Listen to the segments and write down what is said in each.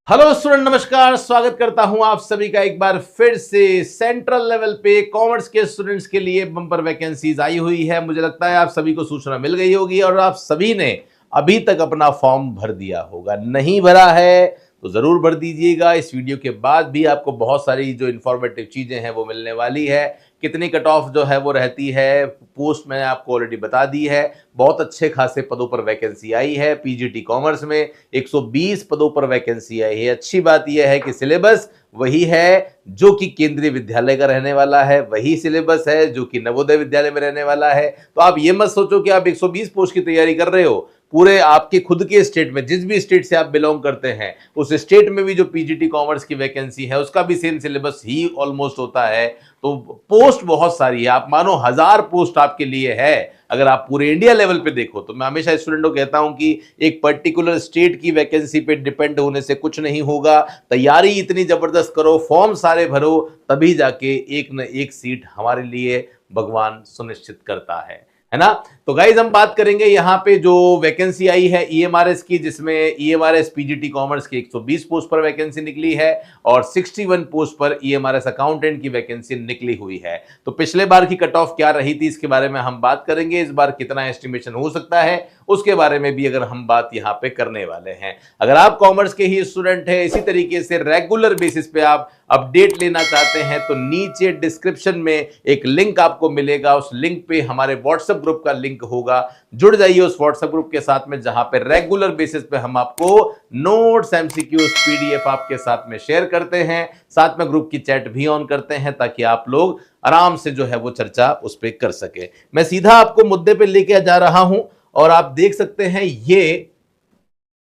Hello student, नमस्कार। स्वागत करता हूं आप सभी का एक बार फिर से। सेंट्रल लेवल पे कॉमर्स के स्टूडेंट्स के लिए बम्पर वैकेंसीज आई हुई है। मुझे लगता है आप सभी को सूचना मिल गई होगी और आप सभी ने अभी तक अपना फॉर्म भर दिया होगा। नहीं भरा है तो जरूर भर दीजिएगा। इस वीडियो के बाद भी आपको बहुत सारी जो इंफॉर्मेटिव चीजें हैं वो मिलने वाली है। कितनी कट ऑफ जो है वो रहती है, पोस्ट मैंने आपको ऑलरेडी बता दी है। बहुत अच्छे खासे पदों पर वैकेंसी आई है। पीजीटी कॉमर्स में 120 पदों पर वैकेंसी आई है। अच्छी बात यह है कि सिलेबस वही है जो कि केंद्रीय विद्यालय का रहने वाला है, वही सिलेबस है जो कि नवोदय विद्यालय में रहने वाला है। तो आप ये मत सोचो कि आप 120 पोस्ट की तैयारी कर रहे हो। पूरे आपके खुद के स्टेट में, जिस भी स्टेट से आप बिलोंग करते हैं, उस स्टेट में भी जो पीजीटी कॉमर्स की वैकेंसी है उसका भी सेम सिलेबस ही ऑलमोस्ट होता है। तो पोस्ट बहुत सारी है। आप मानो 1000 पोस्ट आपके लिए है। अगर आप पूरे इंडिया लेवल पे देखो तो मैं हमेशा स्टूडेंटों को कहता हूं कि एक पर्टिकुलर स्टेट की वैकेंसी पे डिपेंड होने से कुछ नहीं होगा। तैयारी इतनी जबरदस्त करो, फॉर्म सारे भरो, तभी जाके एक न एक सीट हमारे लिए भगवान सुनिश्चित करता है ना। तो गाइज हम बात करेंगे यहाँ पे जो वैकेंसी आई है ईएमआरएस की, जिसमें ईएमआरएस पीजीटी कॉमर्स की 120 पोस्ट पर वैकेंसी निकली है और 61 पोस्ट पर ईएमआरएस अकाउंटेंट की वैकेंसी निकली हुई है। तो पिछले बार की कट ऑफ क्या रही थी इसके बारे में हम बात करेंगे। इस बार कितना एस्टिमेशन हो सकता है उसके बारे में भी अगर हम बात यहाँ पे करने वाले हैं। अगर आप कॉमर्स के ही स्टूडेंट हैं, इसी तरीके से रेगुलर बेसिस पे आप अपडेट लेना चाहते हैं, तो नीचे डिस्क्रिप्शन में एक लिंक आपको मिलेगा। उस लिंक पे हमारे व्हाट्सएप ग्रुप का लिंक होगा। जुड़ जाइए उस व्हाट्सएप ग्रुप के साथ में, जहां पे रेगुलर बेसिस पे हम आपको नोट्स, एमसीक्यूज, पीडीएफ आपके साथ में शेयर करते हैं। साथ में ग्रुप की चैट भी ऑन करते हैं ताकि आप लोग आराम से जो है वो चर्चा उस पर कर सके। मैं सीधा आपको मुद्दे पे लेके जा रहा हूं और आप देख सकते हैं ये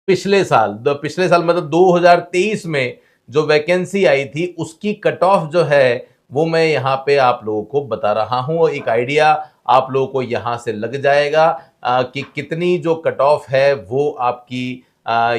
पिछले साल मतलब 2023 में जो वैकेंसी आई थी उसकी कट ऑफ जो है वो मैं यहाँ पे आप लोगों को बता रहा हूँ। एक आइडिया आप लोगों को यहाँ से लग जाएगा कि कितनी जो कट ऑफ है वो आपकी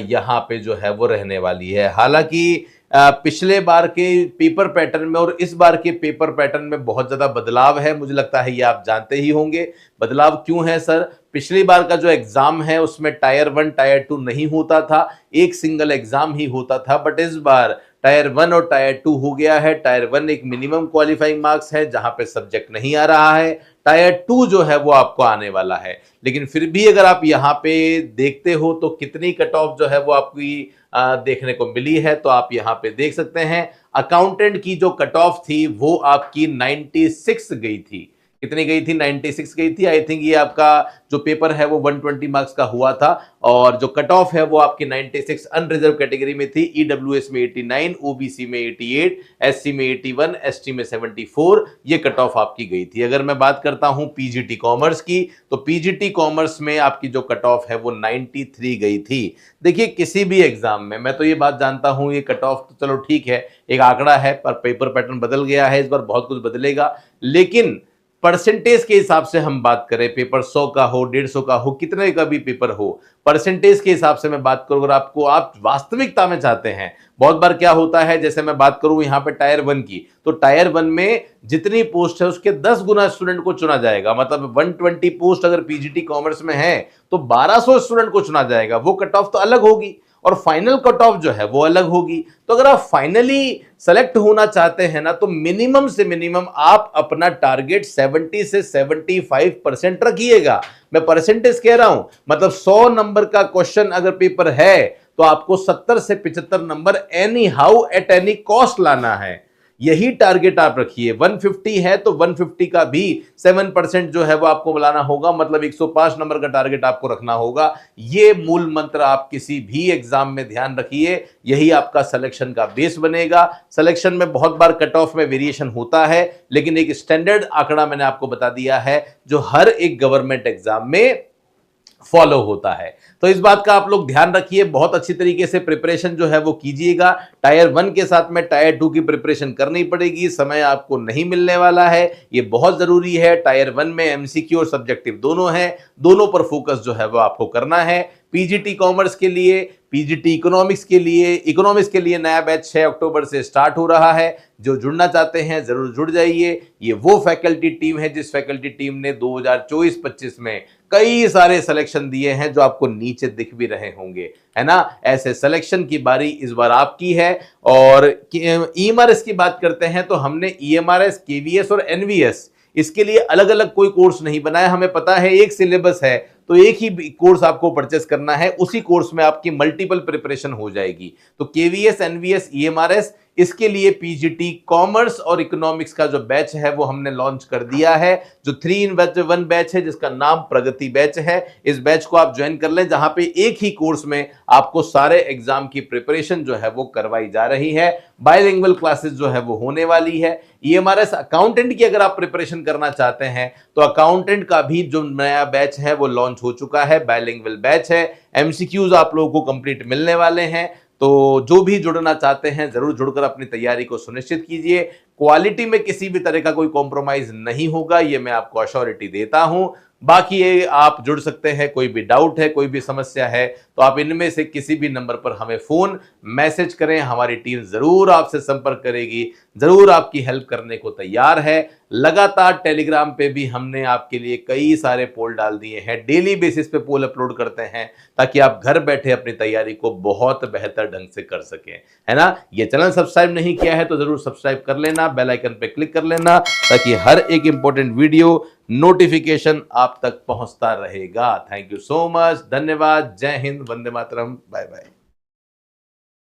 यहाँ पे जो है वो रहने वाली है। हालांकि पिछले बार के पेपर पैटर्न में और इस बार के पेपर पैटर्न में बहुत ज्यादा बदलाव है। मुझे लगता है ये आप जानते ही होंगे। बदलाव क्यों है सर? पिछली बार का जो एग्जाम है उसमें टायर 1 टायर 2 नहीं होता था, एक सिंगल एग्जाम ही होता था। बट इस बार टायर 1 और टायर 2 हो गया है। टायर 1 एक मिनिमम क्वालिफाइंग मार्क्स है जहां पे सब्जेक्ट नहीं आ रहा है। टायर 2 जो है वो आपको आने वाला है। लेकिन फिर भी अगर आप यहाँ पे देखते हो तो कितनी कट ऑफ जो है वो आपकी देखने को मिली है, तो आप यहाँ पे देख सकते हैं अकाउंटेंट की जो कट ऑफ थी वो आपकी 96 गई थी। कितनी गई थी? 96 गई थी। आई थिंक ये आपका जो पेपर है वो 120 मार्क्स का हुआ था और जो कट ऑफ है वो आपकी 96 अनरिजर्व कैटेगरी में थी। ईडब्ल्यूएस में 89, ओबीसी में 88, एससी में 81, एसटी में 74 ये कट ऑफ आपकी गई थी। अगर मैं बात करता हूं पीजीटी कॉमर्स की, तो पीजीटी कॉमर्स में आपकी जो कट ऑफ है वो 93 गई थी। देखिए किसी भी एग्जाम में, मैं तो ये बात जानता हूं ये कट ऑफ तो चलो ठीक है, एक आंकड़ा है, पर पेपर पैटर्न बदल गया है। इस बार बहुत कुछ बदलेगा, लेकिन परसेंटेज के हिसाब से हम बात करें, पेपर 100 का हो, 150 का हो, कितने का भी पेपर हो, परसेंटेज के हिसाब से मैं बात करूं, अगर आपको आप वास्तविकता में चाहते हैं, बहुत बार क्या होता है, जैसे मैं बात करूं यहां पे टायर 1 की, तो टायर 1 में जितनी पोस्ट है उसके 10 गुना स्टूडेंट को चुना जाएगा। मतलब 120 पोस्ट अगर पीजीटी कॉमर्स में है तो 1200 स्टूडेंट को चुना जाएगा। वो कट ऑफ तो अलग होगी और फाइनल कट ऑफ जो है वो अलग होगी। तो अगर आप फाइनली सेलेक्ट होना चाहते हैं ना, तो मिनिमम से मिनिमम आप अपना टारगेट 70 से 75% रखिएगा। मैं परसेंटेज कह रहा हूं, मतलब 100 नंबर का क्वेश्चन अगर पेपर है तो आपको 70 से 75 number any how at any cost लाना है। यही टारगेट आप रखिए। 150 है तो 150 का भी 7% जो है वो आपको मिलाना होगा, मतलब 105 नंबर का टारगेट आपको रखना होगा। ये मूल मंत्र आप किसी भी एग्जाम में ध्यान रखिए, यही आपका सिलेक्शन का बेस बनेगा। सिलेक्शन में बहुत बार कट ऑफ में वेरिएशन होता है, लेकिन एक स्टैंडर्ड आंकड़ा मैंने आपको बता दिया है जो हर एक गवर्नमेंट एग्जाम में फॉलो होता है। तो इस बात का आप लोग ध्यान रखिए, बहुत अच्छी तरीके से प्रिपरेशन जो है वो कीजिएगा। टायर 1 के साथ में टायर 2 की प्रिपरेशन करनी पड़ेगी, समय आपको नहीं मिलने वाला है, ये बहुत जरूरी है। टायर 1 में एमसीक्यू और सब्जेक्टिव दोनों हैं, दोनों पर फोकस जो है वो आपको करना है। पीजीटी कॉमर्स के लिए, पीजीटी इकोनॉमिक्स के लिए नया बैच 6 अक्टूबर से स्टार्ट हो रहा है। जो जुड़ना चाहते हैं जरूर जुड़ जाइए। ये वो फैकल्टी टीम है जिस फैकल्टी टीम ने 2024-25 में कई सारे सिलेक्शन दिए हैं जो आपको नीचे दिख भी रहे होंगे, है ना। ऐसे सिलेक्शन की बारी इस बार आपकी है। और ईएमआरएस की बात करते हैं तो हमने ईएमआरएस, केवीएस और एनवीएस इसके लिए अलग अलग कोई कोर्स नहीं बनाया। हमें पता है एक सिलेबस है तो एक ही कोर्स आपको परचेस करना है, उसी कोर्स में आपकी मल्टीपल प्रिपरेशन हो जाएगी। तो केवीएस, एनवीएस, ईएमआरएस इसके लिए पीजीटी कॉमर्स और इकोनॉमिक्स का जो बैच है वो हमने लॉन्च कर दिया है, जो 3-in-1 बैच है जिसका नाम प्रगति बैच है। इस बैच को आप ज्वाइन कर लें जहां पे एक ही कोर्स में आपको सारे एग्जाम की प्रिपरेशन जो है वो करवाई जा रही है। बायलिंगुअल क्लासेस जो है वो होने वाली है। ईएमआरएस अकाउंटेंट की अगर आप प्रिपरेशन करना चाहते हैं तो अकाउंटेंट का भी जो नया बैच है वो लॉन्च हो चुका है, बायलिंगुअल बैच है। एमसीक्यूज आप लोगों को कंप्लीट मिलने वाले हैं। तो जो भी जुड़ना चाहते हैं जरूर जुड़कर अपनी तैयारी को सुनिश्चित कीजिए। क्वालिटी में किसी भी तरह का कोई कॉम्प्रोमाइज नहीं होगा, ये मैं आपको अश्योरिटी देता हूं। बाकी ये आप जुड़ सकते हैं, कोई भी डाउट है, कोई भी समस्या है तो आप इनमें से किसी भी नंबर पर हमें फोन मैसेज करें, हमारी टीम जरूर आपसे संपर्क करेगी, जरूर आपकी हेल्प करने को तैयार है। लगातार टेलीग्राम पे भी हमने आपके लिए कई सारे पोल डाल दिए हैं, डेली बेसिस पे पोल अपलोड करते हैं ताकि आप घर बैठे अपनी तैयारी को बहुत बेहतर ढंग से कर सकें, है ना। ये चैनल सब्सक्राइब नहीं किया है तो जरूर सब्सक्राइब कर लेना, बेल आइकन पे क्लिक कर लेना ताकि हर एक इंपॉर्टेंट वीडियो नोटिफिकेशन आप तक पहुंचता रहेगा। थैंक यू सो मच, धन्यवाद, जय हिंद, वंदे मातरम, बाय बाय।